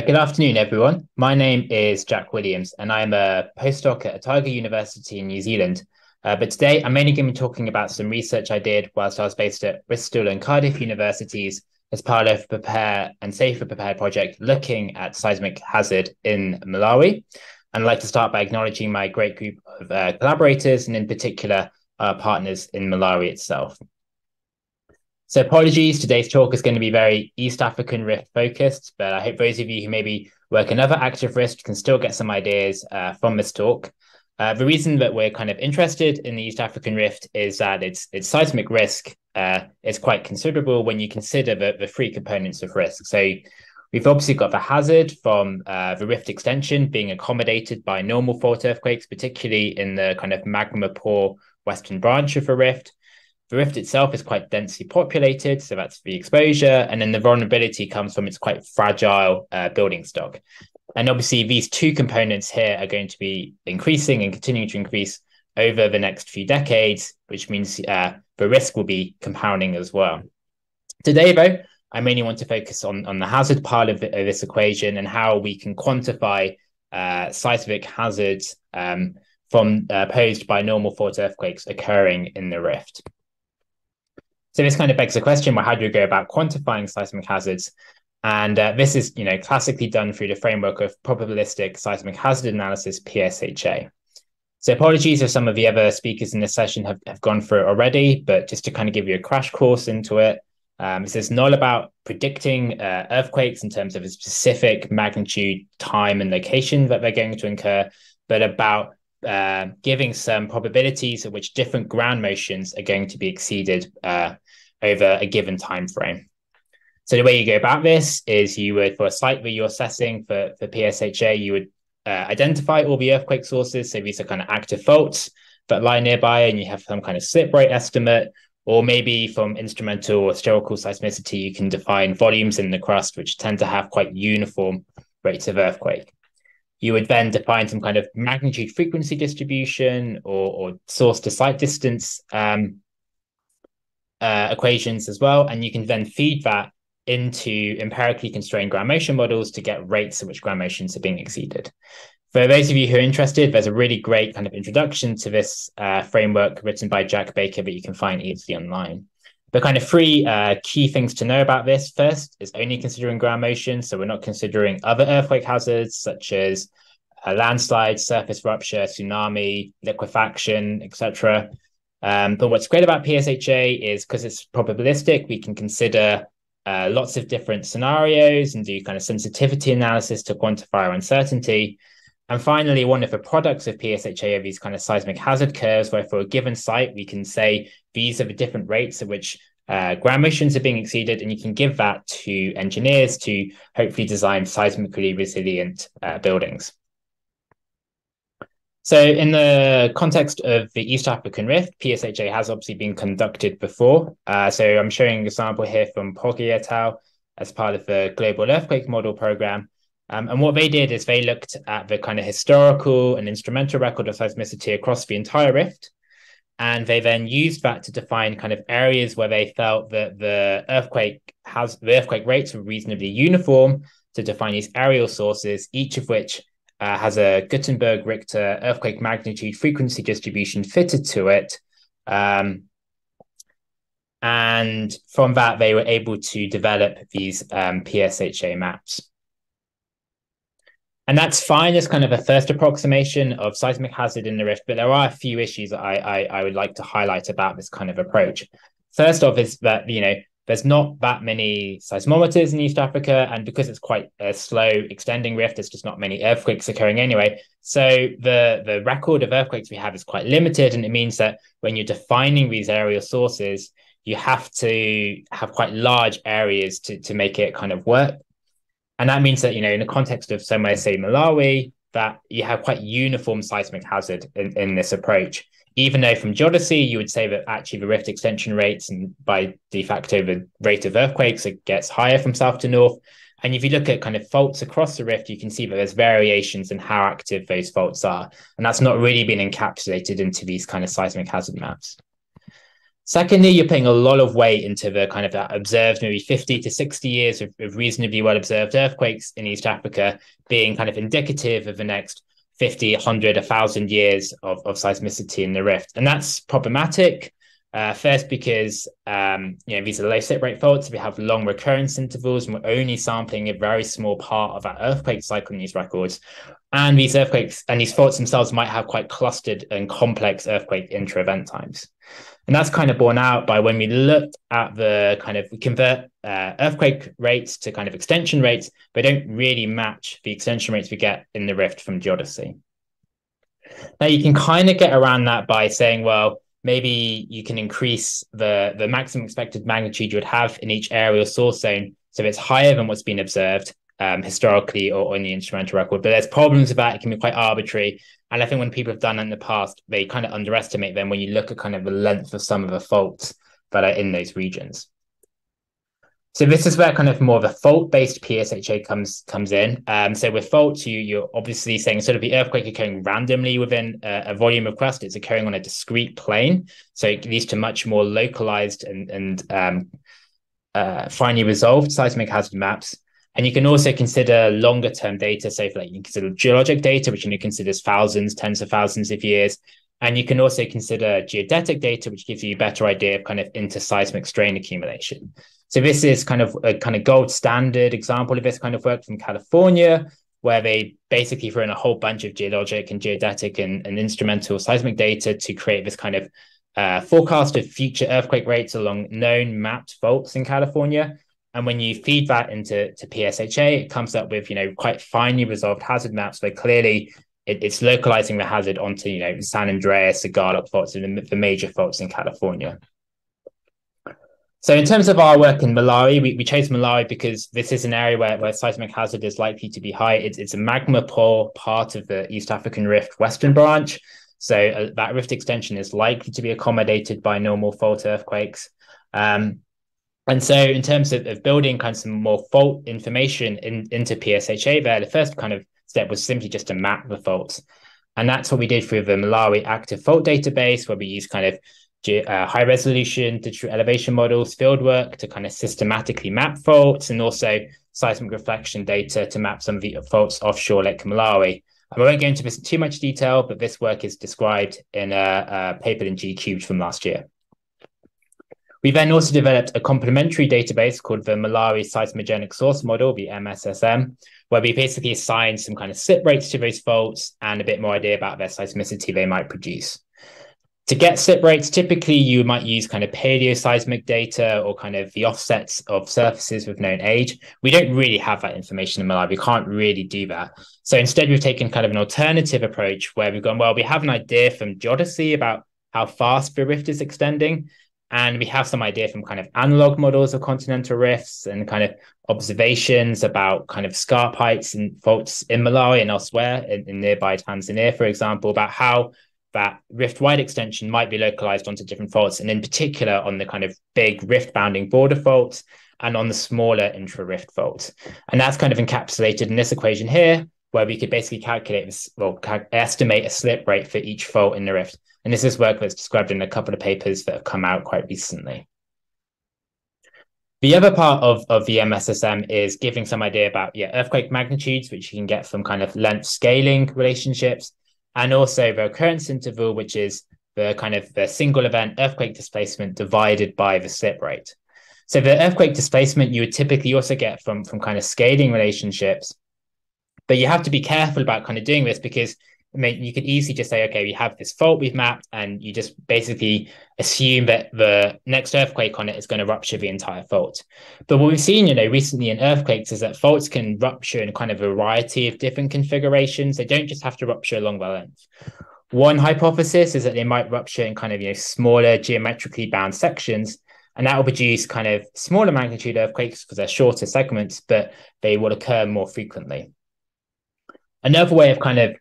Good afternoon, everyone. My name is Jack Williams, and I'm a postdoc at Otago University in New Zealand. But today, I'm mainly going to be talking about some research I did whilst I was based at Bristol and Cardiff universities as part of Prepare and Safer Prepare project looking at seismic hazard in Malawi. And I'd like to start by acknowledging my great group of collaborators, and in particular, our partners in Malawi itself. So apologies, today's talk is going to be very East African rift focused, but I hope those of you who maybe work in other active rift can still get some ideas from this talk. The reason that we're kind of interested in the East African rift is that its seismic risk is quite considerable when you consider the three components of risk. So we've obviously got the hazard from the rift extension being accommodated by normal fault earthquakes, particularly in the kind of magma poor western branch of the rift. The rift itself is quite densely populated, so that's the exposure. And then the vulnerability comes from its quite fragile building stock. And obviously, these two components here are going to be increasing and continuing to increase over the next few decades, which means the risk will be compounding as well. Today, though, I mainly want to focus on the hazard part of this equation and how we can quantify seismic hazards posed by normal fault earthquakes occurring in the rift. So this kind of begs the question, well, how do we go about quantifying seismic hazards? And this is, classically done through the framework of probabilistic seismic hazard analysis, psha. So apologies if some of the other speakers in this session have gone through it already, but just to kind of give you a crash course into it, this is not about predicting earthquakes in terms of a specific magnitude, time, and location that they're going to incur, but about giving some probabilities at which different ground motions are going to be exceeded over a given time frame. So the way you go about this is you would, for a site that you're assessing for psha, you would identify all the earthquake sources. So these are kind of active faults that lie nearby, and you have some kind of slip rate estimate, or maybe from instrumental or spherical seismicity, you can define volumes in the crust, which tend to have quite uniform rates of earthquake. You would then define some kind of magnitude frequency distribution or source to site distance equations as well. And you can then feed that into empirically constrained ground motion models to get rates at which ground motions are being exceeded. For those of you who are interested, there's a really great kind of introduction to this framework written by Jack Baker that you can find easily online. The kind of three key things to know about this. First is only considering ground motion. So we're not considering other earthquake hazards such as landslides, surface rupture, tsunami, liquefaction, etc. But what's great about psha is because it's probabilistic, we can consider lots of different scenarios and do kind of sensitivity analysis to quantify our uncertainty. And finally, one of the products of psha are these kind of seismic hazard curves, where for a given site, we can say these are the different rates at which ground motions are being exceeded, and you can give that to engineers to hopefully design seismically resilient buildings. So in the context of the East African rift, psha has obviously been conducted before. So I'm showing an example here from Poggi et al. As part of the Global Earthquake Model program. And what they did is they looked at the kind of historical and instrumental record of seismicity across the entire rift. And they then used that to define kind of areas where they felt that the earthquake rates were reasonably uniform, to define these aerial sources, each of which has a Gutenberg-Richter earthquake magnitude frequency distribution fitted to it. And from that, they were able to develop these psha maps. And that's fine as kind of a first approximation of seismic hazard in the rift, but there are a few issues that I would like to highlight about this kind of approach. First off is that, there's not that many seismometers in East Africa, and because it's quite a slow extending rift, there's just not many earthquakes occurring anyway. So the record of earthquakes we have is quite limited, and it means that when you're defining these aerial sources, you have to have quite large areas to make it kind of work. And that means that, in the context of somewhere, say Malawi, that you have quite uniform seismic hazard in this approach. Even though from geodesy, you would say that actually the rift extension rates and by de facto the rate of earthquakes, it gets higher from south to north. And if you look at kind of faults across the rift, you can see that there's variations in how active those faults are. And that's not really been encapsulated into these kind of seismic hazard maps. Secondly, you're putting a lot of weight into the kind of observed maybe 50 to 60 years of reasonably well observed earthquakes in East Africa being kind of indicative of the next 50, 100, 1,000 years of seismicity in the rift. And that's problematic. First, because these are low slip rate faults. We have long recurrence intervals, and we're only sampling a very small part of our earthquake cycle in these records. And these earthquakes and these faults themselves might have quite clustered and complex earthquake intra-event times. And that's kind of borne out by when we looked at we convert earthquake rates to kind of extension rates, but don't really match the extension rates we get in the rift from geodesy. Now, you can kind of get around that by saying, well, maybe you can increase the maximum expected magnitude you would have in each area or source zone so it's higher than what's been observed historically or in the instrumental record. But there's problems with that. It can be quite arbitrary. And I think when people have done that in the past, they kind of underestimate them when you look at kind of the length of some of the faults that are in those regions. So this is where kind of more of a fault-based PSHA comes in. So with faults, you're obviously saying sort of the earthquake occurring randomly within a volume of crust. It's occurring on a discrete plane. So it leads to much more localized and finely resolved seismic hazard maps. And you can also consider longer term data. So you can consider geologic data, which considers thousands, tens of thousands of years. And you can also consider geodetic data, which gives you a better idea of kind of interseismic strain accumulation. So this is kind of a gold standard example of this kind of work from California, where they basically threw in a whole bunch of geologic and geodetic and instrumental seismic data to create this kind of forecast of future earthquake rates along known mapped faults in California. And when you feed that into PSHA, it comes up with, quite finely resolved hazard maps where clearly it's localizing the hazard onto, San Andreas, the Garlock faults, and the major faults in California. So in terms of our work in Malawi, we chose Malawi because this is an area where seismic hazard is likely to be high. It's a magma poor part of the East African Rift Western branch. So that rift extension is likely to be accommodated by normal fault earthquakes. And so in terms of building kind of some more fault information into PSHA there, the first kind of step was simply just to map the faults. And that's what we did through the Malawi active fault database, where we use kind of high resolution digital elevation models, fieldwork to kind of systematically map faults, and also seismic reflection data to map some of the faults offshore Lake Malawi. And we won't go into this in too much detail, but this work is described in a paper in GCubed from last year. We then also developed a complementary database called the Malawi Seismogenic Source Model, the MSSM, where we basically assign some kind of slip rates to those faults and a bit more idea about their seismicity they might produce. To get slip rates, typically you might use kind of paleoseismic data or kind of the offsets of surfaces with known age. We don't really have that information in Malawi. We can't really do that. So instead, we've taken kind of an alternative approach where we've gone, well, we have an idea from geodesy about how fast the rift is extending. And we have some idea from kind of analog models of continental rifts and kind of observations about kind of scarp heights and faults in Malawi and elsewhere in nearby Tanzania, for example, about how that rift-wide extension might be localized onto different faults, and in particular on the kind of big rift-bounding border faults and on the smaller intra-rift faults. And that's kind of encapsulated in this equation here, where we could basically calculate this, well, estimate a slip rate for each fault in the rift. And this is work that's described in a couple of papers that have come out quite recently. The other part of the MSSM is giving some idea about earthquake magnitudes, which you can get from kind of length scaling relationships, and also the occurrence interval, which is the kind of the single event earthquake displacement divided by the slip rate. So the earthquake displacement you would typically also get from kind of scaling relationships, but you have to be careful about kind of doing this because you could easily just say, okay, we have this fault we've mapped, and you just basically assume that the next earthquake on it is going to rupture the entire fault. But what we've seen, recently in earthquakes is that faults can rupture in kind of a variety of different configurations. They don't just have to rupture along the length. One hypothesis is that they might rupture in kind of, smaller geometrically bound sections, and that will produce kind of smaller magnitude earthquakes because they're shorter segments, but they will occur more frequently. Another way of kind of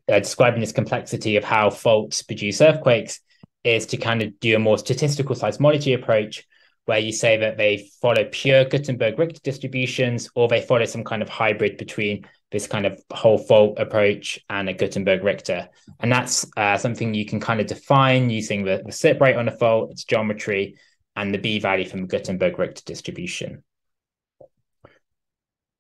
describing this complexity of how faults produce earthquakes is to kind of do a more statistical seismology approach where you say that they follow pure Gutenberg-Richter distributions, or they follow some kind of hybrid between this kind of whole fault approach and a Gutenberg-Richter. And that's something you can kind of define using the slip rate on a fault, its geometry, and the B-value from the Gutenberg-Richter distribution.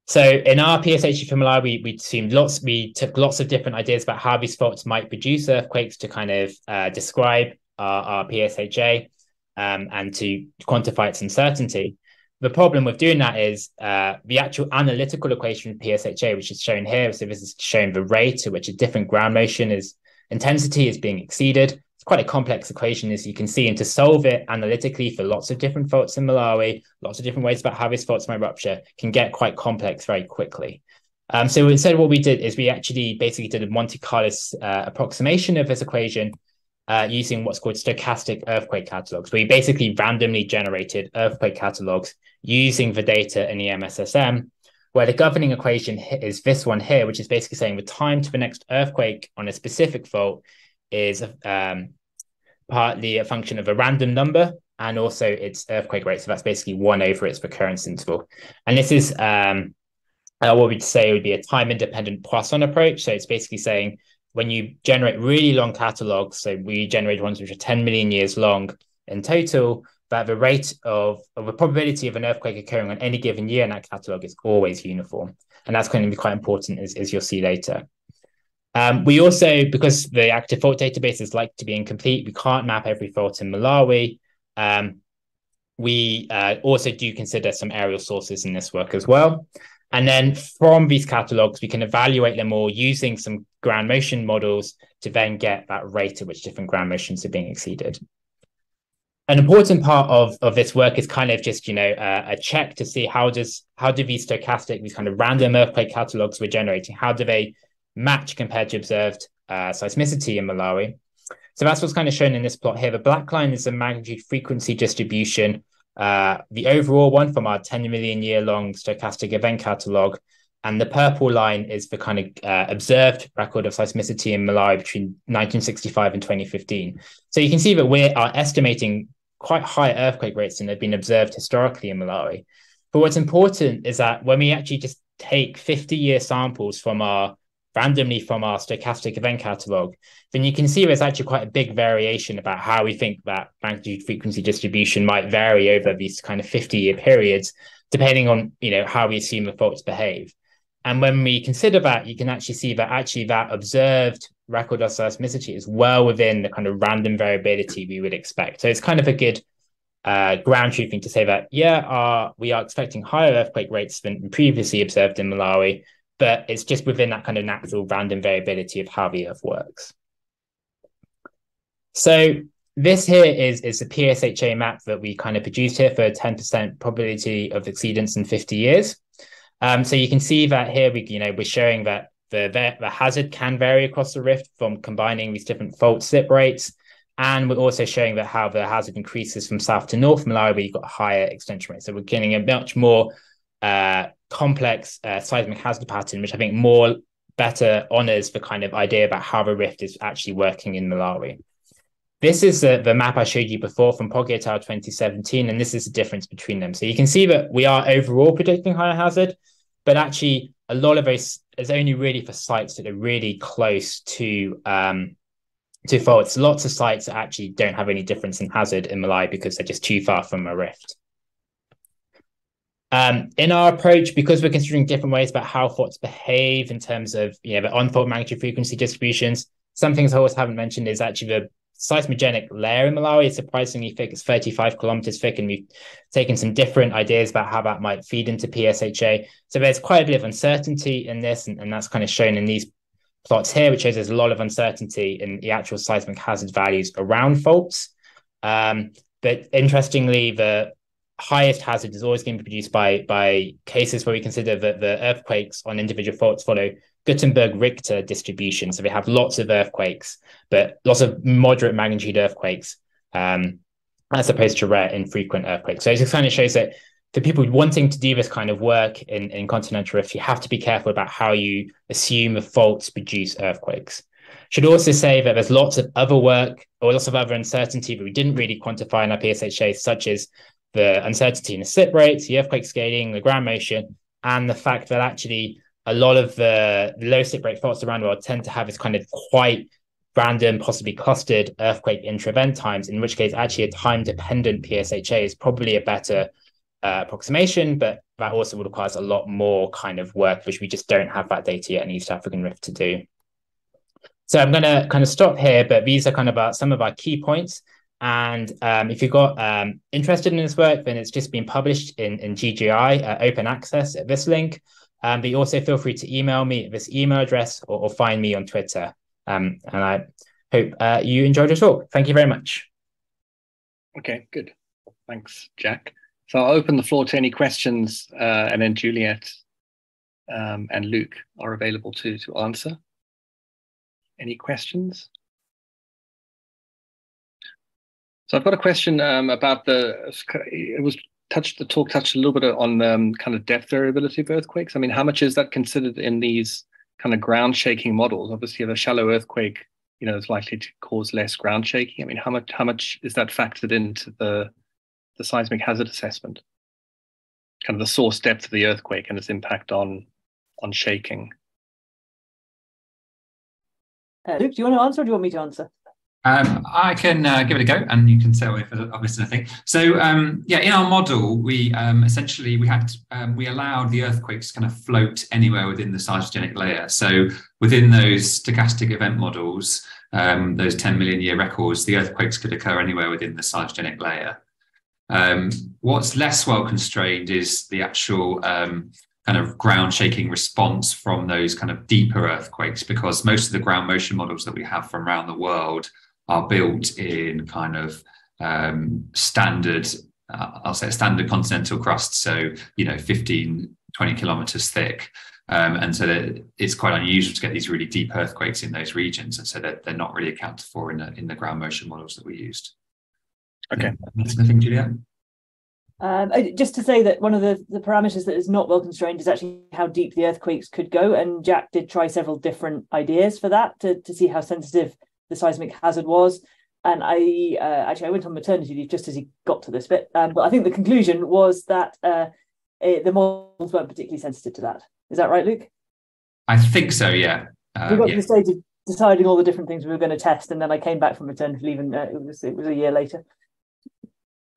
So in our PSHA for Malawi, we took lots of different ideas about how these faults might produce earthquakes to kind of describe our PSHA and to quantify its uncertainty. The problem with doing that is the actual analytical equation of PSHA, which is shown here. So this is showing the rate at which a different ground motion intensity is being exceeded. It's quite a complex equation, as you can see, and to solve it analytically for lots of different faults in Malawi, lots of different ways about how these faults might rupture, can get quite complex very quickly. So instead, what we did is we actually basically did a Monte Carlo approximation of this equation using what's called stochastic earthquake catalogs. We basically randomly generated earthquake catalogs using the data in the MSSM, where the governing equation is this one here, which is basically saying the time to the next earthquake on a specific fault is partly a function of a random number and also its earthquake rate. So that's basically 1 over its recurrence interval. And this is what we'd say would be a time-independent Poisson approach. So it's basically saying when you generate really long catalogs, so we generate ones which are 10 million years long in total, that the rate of the probability of an earthquake occurring on any given year in that catalog is always uniform. And that's going to be quite important, as you'll see later. We also, because the active fault database is likely to be incomplete, we can't map every fault in Malawi. We also do consider some aerial sources in this work as well. And then from these catalogs, we can evaluate them all using some ground motion models to then get that rate at which different ground motions are being exceeded. An important part of this work is kind of just, a check to see how do these stochastic, these kind of random earthquake catalogs we're generating, how do they match compared to observed seismicity in Malawi. So that's what's kind of shown in this plot here. The black line is the magnitude frequency distribution, the overall one from our 10 million year long stochastic event catalog. And the purple line is the kind of observed record of seismicity in Malawi between 1965 and 2015. So you can see that we are estimating quite high earthquake rates than have been observed historically in Malawi. But what's important is that when we actually just take 50-year samples randomly from our stochastic event catalog, then you can see there's actually quite a big variation about how we think that magnitude frequency distribution might vary over these kind of 50-year periods, depending on how we assume the faults behave. And when we consider that, you can actually see that that observed record of seismicity is well within the kind of random variability we would expect. So it's kind of a good ground truthing to say that, we are expecting higher earthquake rates than previously observed in Malawi, but it's just within that kind of natural random variability of how the Earth works. So this here is the PSHA map that we kind of produced here for a 10% probability of exceedance in 50 years. So you can see that here we're showing that the hazard can vary across the rift from combining these different fault slip rates. And we're also showing that how the hazard increases from south to north Malawi, where you've got a higher extension rate. So we're getting a much more complex seismic hazard pattern, which I think better honors the kind of idea about how the rift is actually working in Malawi. This is the map I showed you before from Poggi et al. 2017, and this is the difference between them. So you can see that we are overall predicting higher hazard, but actually a lot of those is only really for sites that are really close to faults. Lots of sites that actually don't have any difference in hazard in Malawi because they're just too far from a rift. In our approach, because we're considering different ways about how faults behave in terms of the on-fault magnitude frequency distributions, some things I always haven't mentioned is actually the seismogenic layer in Malawi is surprisingly thick. It's 35 kilometers thick, and we've taken some different ideas about how that might feed into PSHA. So there's quite a bit of uncertainty in this, and that's kind of shown in these plots here, which shows there's a lot of uncertainty in the actual seismic hazard values around faults. But interestingly, the highest hazard is always going to be produced by cases where we consider that the earthquakes on individual faults follow Gutenberg-Richter distribution. So they have lots of earthquakes, but lots of moderate magnitude earthquakes, as opposed to rare infrequent earthquakes. So it just kind of shows that for people wanting to do this kind of work in continental rift, you have to be careful about how you assume the faults produce earthquakes. Should also say that there's lots of other work or lots of other uncertainty that we didn't really quantify in our PSHA, such as the uncertainty in the slip rates, the earthquake scaling, the ground motion, and the fact that actually a lot of the low slip rate faults around the world tend to have this kind of quite random, possibly clustered earthquake intra-event times, in which case actually a time-dependent PSHA is probably a better approximation, but that also requires a lot more kind of work, which we just don't have that data yet in East African Rift to do. So I'm going to kind of stop here, but these are kind of some of our key points. And if you've got interested in this work, then it's just been published in GGI, open access at this link. But you also feel free to email me at this email address or find me on Twitter. And I hope you enjoyed your talk. Thank you very much. Okay, good. Thanks, Jack. So I'll open the floor to any questions, and then Juliet and Luke are available to answer. Any questions? So I've got a question about the talk touched a little bit on kind of depth variability of earthquakes. I mean, how much is that considered in these kind of ground shaking models? Obviously, if a shallow earthquake, is likely to cause less ground shaking. I mean, how much is that factored into the seismic hazard assessment? Kind of the source depth of the earthquake and its impact on shaking. Luke, do you want to answer or do you want me to answer? I can give it a go, and you can tell if I've missed anything. So, in our model, we essentially we allowed the earthquakes to kind of float anywhere within the seismogenic layer. So, within those stochastic event models, those 10 million year records, the earthquakes could occur anywhere within the seismogenic layer. What's less well constrained is the actual kind of ground shaking response from those kind of deeper earthquakes, because most of the ground motion models that we have from around the world are built in kind of standard, I'll say standard continental crust. So, 15, 20 kilometers thick. And so it's quite unusual to get these really deep earthquakes in those regions. And so they're not really accounted for in the ground motion models that we used. Okay. Anything, Julia? Just to say that one of the parameters that is not well constrained is actually how deep the earthquakes could go. And Jack did try several different ideas for that to see how sensitive the seismic hazard was. And I went on maternity leave just as he got to this bit. But I think the conclusion was that the models weren't particularly sensitive to that. Is that right, Luke? I think so, yeah. We got to the stage of deciding all the different things we were going to test. And then I came back from maternity leave and it was a year later.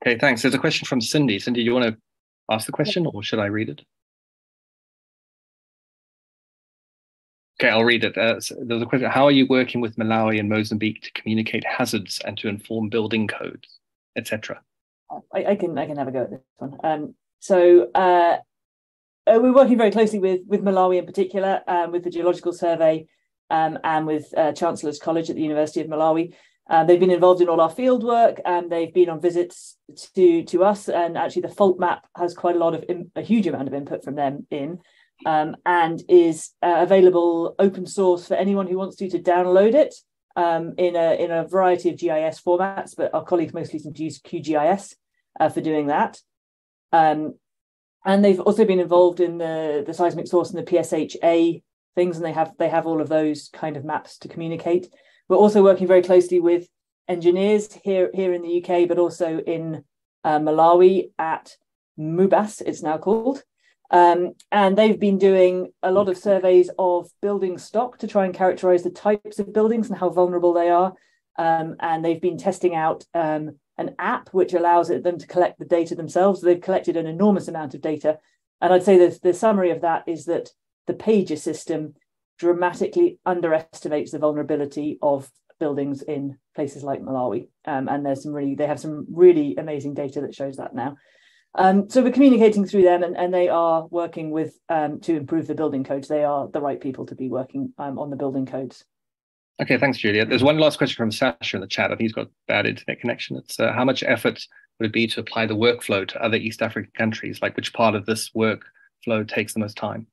Okay, thanks. There's a question from Cindy. Cindy, you want to ask the question or should I read it? Okay, I'll read it. So there's a question. How are you working with Malawi and Mozambique to communicate hazards and to inform building codes, etc.? I can have a go at this one. We're working very closely with Malawi in particular, with the Geological Survey and with Chancellor's College at the University of Malawi. They've been involved in all our field work and they've been on visits to us, and actually the fault map has quite a huge amount of input from them and is available open source for anyone who wants to download it in a variety of GIS formats, but our colleagues mostly seem to use QGIS for doing that. And they've also been involved in the seismic source and the PSHA things, and they have all of those kind of maps to communicate. We're also working very closely with engineers here in the UK, but also in Malawi at MUBAS, it's now called. And they've been doing a lot of surveys of building stock to try and characterize the types of buildings and how vulnerable they are. And they've been testing out an app which allows them to collect the data themselves. They've collected an enormous amount of data. And I'd say the summary of that is that the PAGER system dramatically underestimates the vulnerability of buildings in places like Malawi. And they have some really amazing data that shows that now. So we're communicating through them and they are working with to improve the building codes. They are the right people to be working on the building codes. Okay, thanks, Julia. There's one last question from Sasha in the chat. I think he's got bad internet connection. It's how much effort would it be to apply the workflow to other East African countries? Like which part of this workflow takes the most time?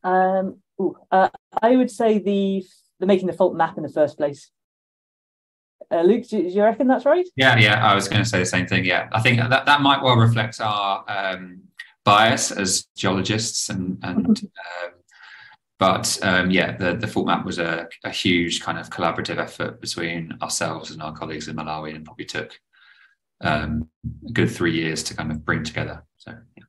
I would say the making the fault map in the first place. Luke, do you reckon that's right? Yeah, I was going to say the same thing. Yeah, I think that might well reflect our bias as geologists, but the fault map was a huge kind of collaborative effort between ourselves and our colleagues in Malawi, and probably took a good 3 years to kind of bring together. So yeah.